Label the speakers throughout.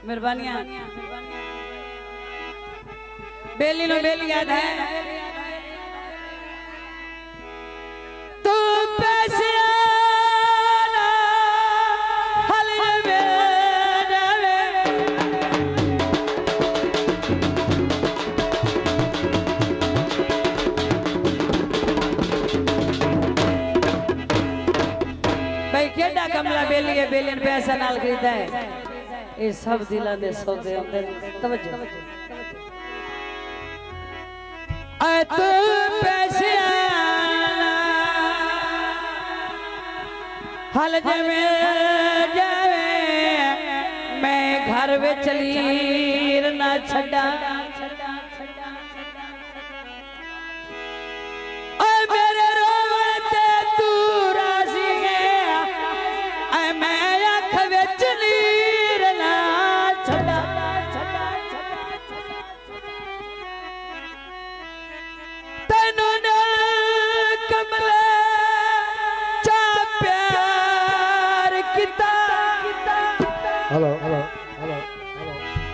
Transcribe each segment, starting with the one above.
Speaker 1: मेहरबानियां बेली no बेली याद है तू पैसे भाई केड़ा कमला बेली है बेली ने पैसा नाल खरीदा है ये सब दिलों दे सौदे होंदे तवज्जो ऐ तू पैसे हल जमे जावे मैं घर वे चली ना छड़ा मेरे रोवते तू राजी है ऐ मैं अख वे चली
Speaker 2: हेलो हेलो हेलो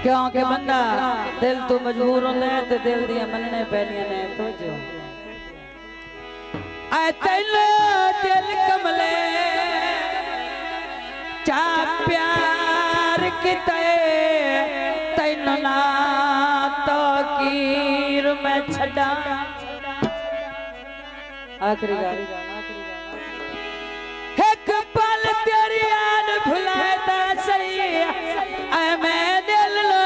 Speaker 1: क्यों के बंदा दिल तू मजबूर होंदा है ते दिल दियां मनने पैनियां ने तो जो ऐ तैनू दिल कमले चा प्यार किते तैनू ना तो कीर मैं छड़ा आखिरी गाल एक पल तेरी याद भुलाता सही ऐ मैं दिल लो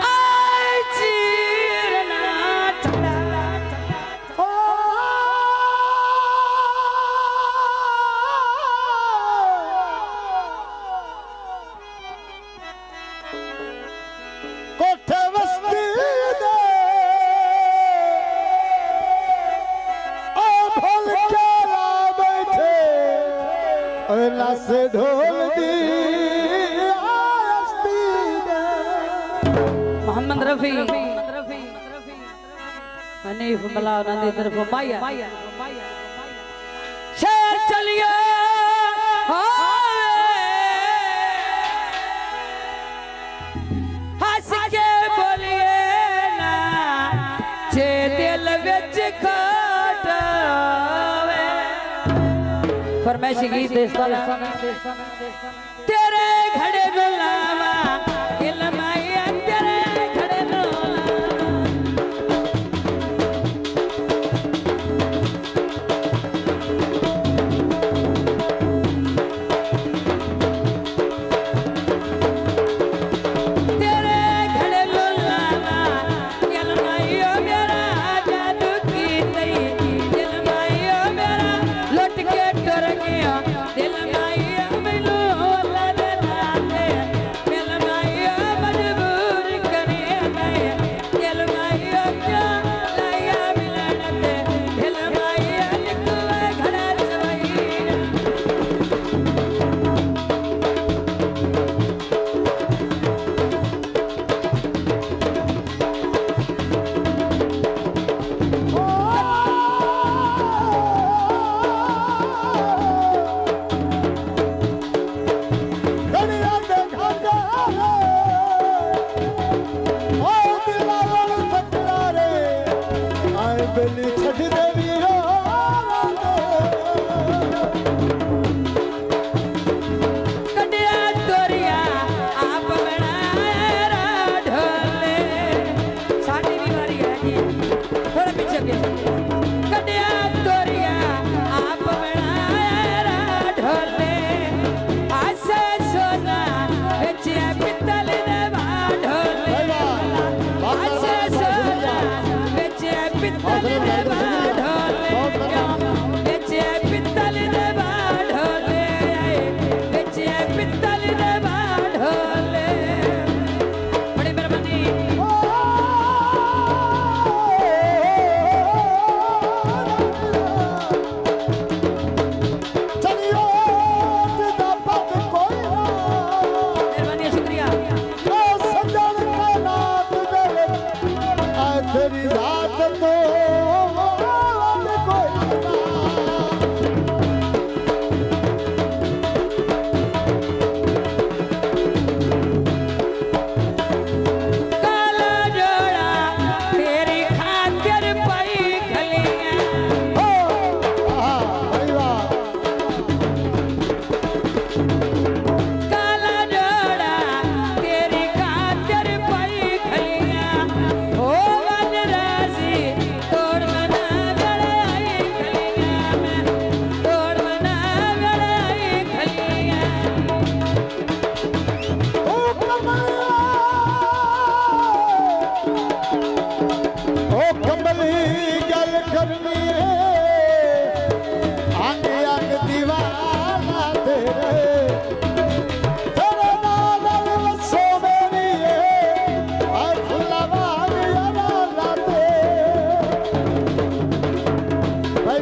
Speaker 1: आई चीर ना छड़ा ओ
Speaker 2: कोठे वस्ती दे ओ भूल के ला बैठे नस ढोल दी आस्ती दे
Speaker 1: मोहम्मद रफी हनीफ मला नंदी तरफ माया शेर चलिए हंस के बोलिए ना जे दिल विच खटावे फरमाइशी गीत तेरे घड़े गुलामा इल्माया तेरे घड़े
Speaker 2: बेली छठ देवी
Speaker 1: कटिया तोरिया आप बनाया ढोले साड़ी भी मारी है जी थोड़ा पीछे के कटिया तोरिया आप बनाया ढोले आसे सोना बेचे पितल दे ढोले आसे सोना बेचे पितल दे ढोले बेचे पितल दे ढोले बेचे पितल दे ढोले बड़ी मेहरबानी
Speaker 2: तेरी याद तो कोई ना।
Speaker 1: काला जोड़ा तेरी खातिर पाई खलियां काला जोड़ा तेरी खातिर पाई खलियां हो वन राजी तोड़ मना गड़ाई खलियां मैं तोड़ मना गड़ाई खलियां
Speaker 2: ओ कमली गल करनी है अंग अंग दीवाना तेरे तेरे नाल वसो मेरी है और फुलवान यारा लाते भाई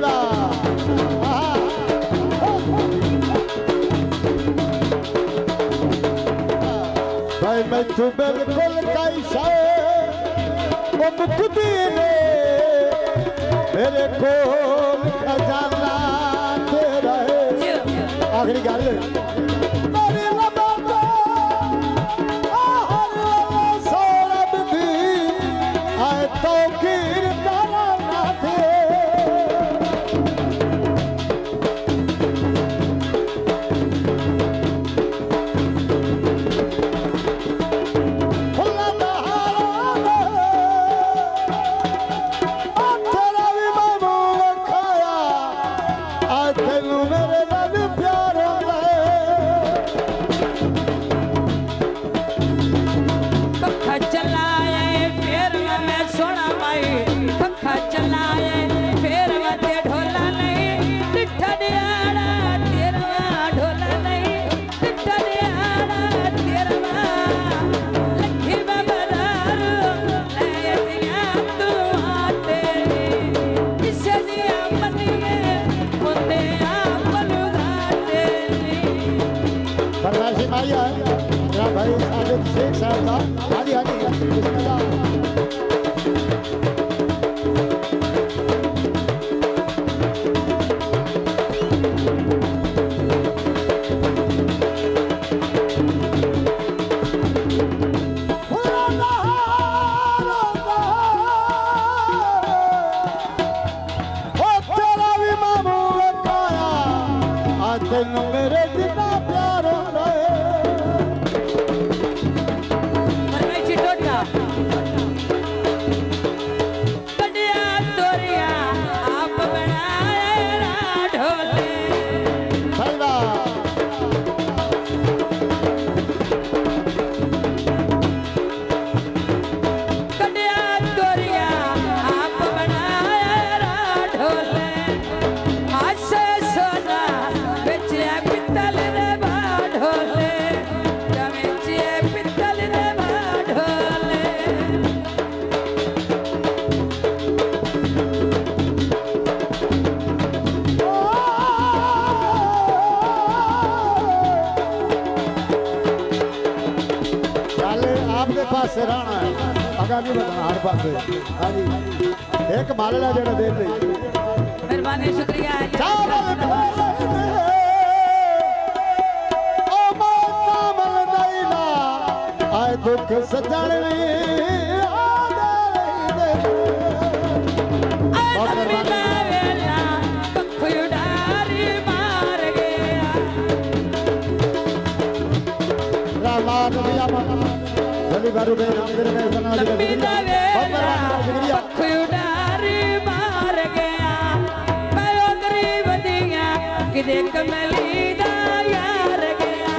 Speaker 2: भाई मैं तू बिल्कुल कैसा वो मुक्ति ने मेरे को खजाना तेरा है आखिरी गल मेरी लबों पे आहर सौरभ भी आए तो कीर तारा थे
Speaker 1: पखा चलाए फिर मैं सोना माई पखा चलाए फिर मैं ढोला नहीं डिठा दियाड़ा तेरा ढोला नहीं डिठा दियाड़ा तेरा लखी बाबरारू नयतिया तू आते इसे दिया मनिए मुंदे आपलू घाटे
Speaker 2: फरमाइशी माई है मेरा भाई साजिद शेख साहब था हाजी हाजी बिस्मिल्लाह ओ तेरा भी मामू खाया आज तेनू मेरे जितना प्यार होना है
Speaker 1: परमेशी टोटा कडिया तोरिया आप बनाए रा ढोले
Speaker 2: भैया
Speaker 1: कडिया तोरिया आप बनाए रा ढोले आसे सोना बेचे पित्तल रे बा ढोले बेचे पित्तल रे बा ढोले
Speaker 2: चल आपके पास से रहना है अगर नहीं बताना हर पास हाँ जी एक मालला जरा दे दे
Speaker 1: मेहरबानी शुक्रिया है
Speaker 2: चावल खाले दे ओ मामल दैला आए दुख सजणवी
Speaker 1: वेला पखुडारी मार गया
Speaker 2: रामान दिया मन जल्दी बारू बे नाम तेरे में सना दे
Speaker 1: लंबीदा वेला पखुडारी मार गया मैं गरीब दिया किदे कमली दा यार गया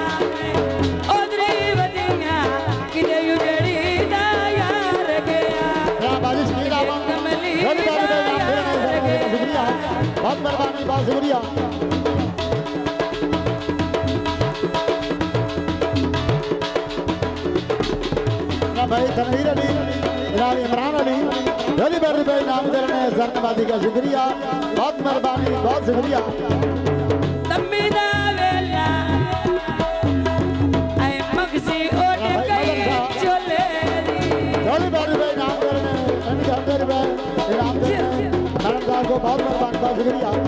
Speaker 1: ओ गरीब दिया किदे युगड़ी दा यार गया
Speaker 2: बारिश की रामा
Speaker 1: कमली
Speaker 2: जल्दी बारू बे नाम तेरे में सना दे शुक्रिया बहुत मेहरबानी बहुत शुक्रिया भाई तनवीर अली जनाब इमरान अली जल्दी बारू बे नाम तेरे में धन्यवादी का शुक्रिया बहुत मेहरबानी बहुत शुक्रिया
Speaker 1: लंबीदा वेला ऐ मगसी ओढ़ गई चोले
Speaker 2: जल्दी बारू बे नाम तेरे में शुक्रिया